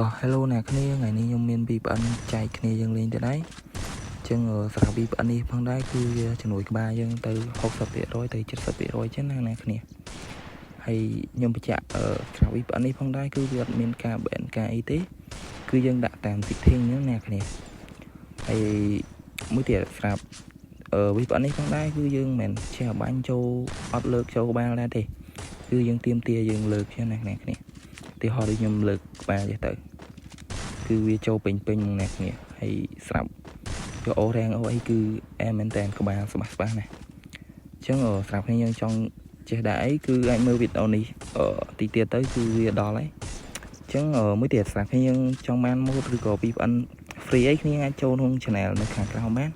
hello nèគ្នាថ្ងៃនេះខ្ញុំមានពីប្អិនចែកគ្នាយើងលេងទៅដែរចឹងស្រាប់ពីប្អិននេះផងដែរគឺវាជំនួយក្បាលយើងទៅ 60% ទៅ 70% ចឹងណាគ្នាហើយខ្ញុំបញ្ជាក់ស្រាប់ពីប្អិននេះផងដែរគឺវាអត់មានការបែនការអីទេគឺយើងដាក់តាម setting ហ្នឹងណាគ្នាហើយមួយទៀតស្រាប់ពីប្អិននេះផងដែរគឺយើងមិនមែនចេះបាញ់ចូលអត់លើកចូលក្បាលដែរទេគឺយើងទៀមទាយើងលើកចឹងណាគ្នាទីហោះដូចខ្ញុំលើកក្បាលចេះទៅគឺវាចូលពេញអ្នកគ្នាហើយស្រាប់យកអូរ៉ាំងអូអីគឺអែមែនតែនក្បាលស្បាស់ណាអញ្ចឹងស្រាប់គ្នាយើងចង់ចេះដែរអីគឺអាចមើលវីដេអូនេះទីទៀតទៅគឺវាដល់ហើយអញ្ចឹងមួយទៀតស្រាប់គ្នាយើងចង់បានម៉ូតឬក៏ពីប្អិន free អីគ្នាអាចចូលក្នុង channel នៅខាងក្រោមបាន